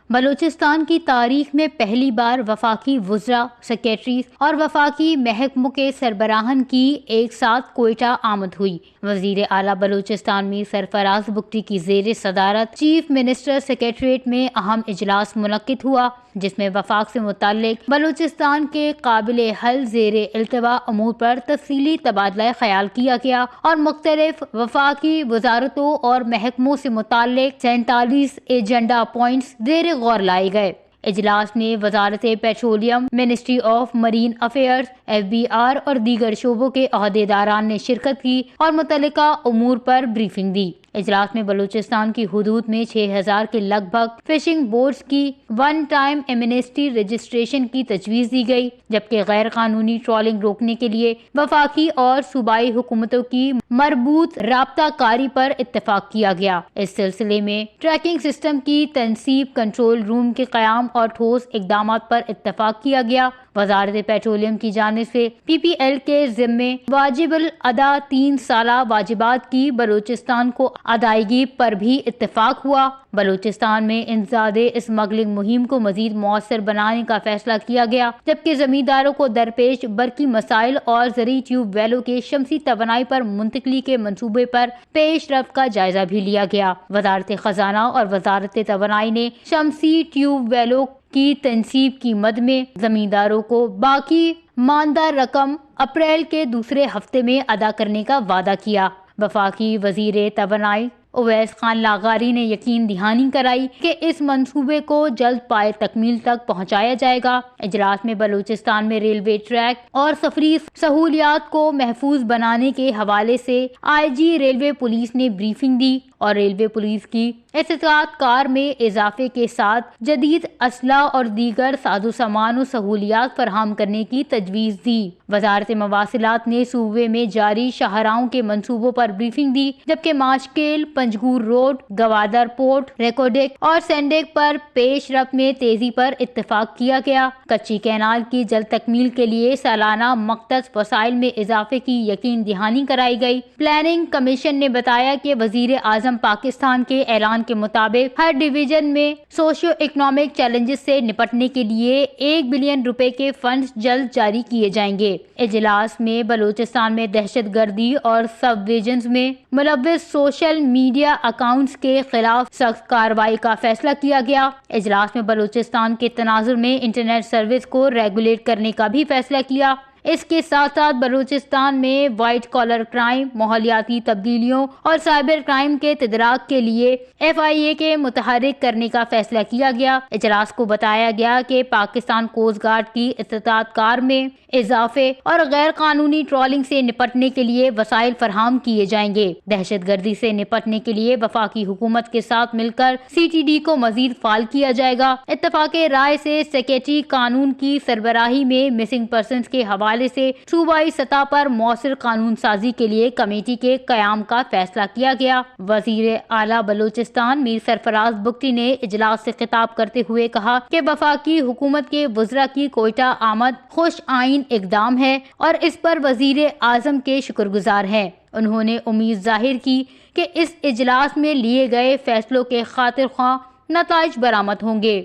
بلوچستان کی تاریخ میں پہلی بار وفاقی وزراء، سیکریٹریز اور وفاقی محکموں کے سربراہان کی ایک ساتھ کوئٹہ آمد ہوئی۔ وزیر اعلیٰ بلوچستان میر سرفراز بگٹی کی زیر صدارت چیف منسٹر سیکریٹریٹ میں اہم اجلاس منعقد ہوا، جس میں وفاق سے متعلق بلوچستان کے قابل حل زیر التواء امور پر تفصیلی تبادلہ خیال کیا گیا اور مختلف وفاقی وزارتوں اور محکموں سے متعلق 47 ایجنڈا پوائنٹس زیر غور لائے گئے۔ اجلاس میں وزارت petroleum, ministry of Marine affairs, FBR اور دیگر شعبوں کے عہدیداران نے شرکت کی اور متعلقہ امور پر بریفنگ دی۔ اجلاس میں بلوچستان کی حدود میں 6000 کے لگ بھگ فشنگ بوٹس کی ون ٹائم ایمنسٹی رجسٹریشن کی تجویز دی گئی، جبکہ غیر قانونی ٹرالنگ روکنے کے لیے وفاقی اور صوبائی حکومتوں کی مربوط رابطہ کاری پر اتفاق کیا گیا۔ اس سلسلے میں ٹریکنگ سسٹم کی تنصیب، کنٹرول روم کے قیام اور ٹھوس اقدامات پر اتفاق کیا گیا۔ وزارت پیٹرولیم کی جانب سے PPL کے ذمے واجب الادا 3 سالہ واجبات کی بلوچستان کو ادائیگی پر بھی اتفاق ہوا۔ بلوچستان میں انسداد اسمگلنگ مہم کو مزید مؤثر بنانے کا فیصلہ کیا گیا، جبکہ زمینداروں کو درپیش برقی مسائل اور زرعی ٹیوب ویلوں کے شمسی توانائی پر منتقلی کے منصوبے پر پیش رفت کا جائزہ بھی لیا گیا۔ وزارت خزانہ اور وزارت توانائی نے شمسی ٹیوب ویلوں کی تنصیب کی مد میں زمینداروں کو باقی ماندہ رقم اپریل کے دوسرے ہفتے میں ادا کرنے کا وعدہ کیا۔ وفاقی وزیر توانائی اویس خان لاغاری نے یقین دہانی کرائی کہ اس منصوبے کو جلد پائے تکمیل تک پہنچایا جائے گا۔ اجلاس میں بلوچستان میں ریلوے ٹریک اور سفری سہولیات کو محفوظ بنانے کے حوالے سے IG ریلوے پولیس نے بریفنگ دی اور ریلوے پولیس کی استطاعت کار میں اضافے کے ساتھ جدید اسلحہ اور دیگر ساز و سامان و سہولیات فراہم کرنے کی تجویز دی۔ وزارت مواصلات نے صوبے میں جاری شاہراہوں کے منصوبوں پر بریفنگ دی، جبکہ ماشکیل، پنجگور روڈ، گوادر پورٹ، ریکوڈک اور سینڈک پر پیش رفت میں تیزی پر اتفاق کیا گیا۔ کچی کینال کی جلد تکمیل کے لیے سالانہ مختص وسائل میں اضافے کی یقین دہانی کرائی گئی۔ پلاننگ کمیشن نے بتایا کہ وزیر اعظم پاکستان کے اعلان کے مطابق ہر ڈویژن میں سوشیو اکنامک چیلنجز سے نپٹنے کے لیے 1 بلین روپے کے فنڈز جلد جاری کیے جائیں گے۔ اجلاس میں بلوچستان میں دہشت گردی اور سب ڈویژنز میں ملوث سوشل میڈیا اکاؤنٹس کے خلاف سخت کارروائی کا فیصلہ کیا گیا۔ اجلاس میں بلوچستان کے تناظر میں انٹرنیٹ سروس کو ریگولیٹ کرنے کا بھی فیصلہ کیا۔ اس کے ساتھ ساتھ بلوچستان میں وائٹ کالر کرائم، ماحولیاتی تبدیلیوں اور سائبر کرائم کے تدارک کے لیے FIA کے متحرک کرنے کا فیصلہ کیا گیا۔ اجلاس کو بتایا گیا کہ پاکستان کوسٹ گارڈ کی استطاعت کار میں اضافے اور غیر قانونی ٹرالنگ سے نپٹنے کے لیے وسائل فراہم کیے جائیں گے۔ دہشت گردی سے نپٹنے کے لیے وفاقی حکومت کے ساتھ مل کر CTD کو مزید فعال کیا جائے گا۔ اتفاق رائے سے سیکریٹری قانون کی سربراہی میں مسنگ پرسنز کے حوالے سے صوبائی سطح پر مؤثر قانون سازی کے لیے کمیٹی کے قیام کا فیصلہ کیا گیا۔ وزیر اعلیٰ بلوچستان میر سرفراز بگٹی نے اجلاس سے خطاب کرتے ہوئے کہا کہ وفاقی حکومت کے وزراء کی کوئٹہ آمد خوش آئین اقدام ہے اور اس پر وزیر اعظم کے شکر گزار ہیں۔ انہوں نے امید ظاہر کی کہ اس اجلاس میں لیے گئے فیصلوں کے خاطر خواہ نتائج برآمد ہوں گے۔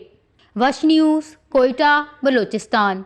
وش نیوز، کوئٹہ، بلوچستان۔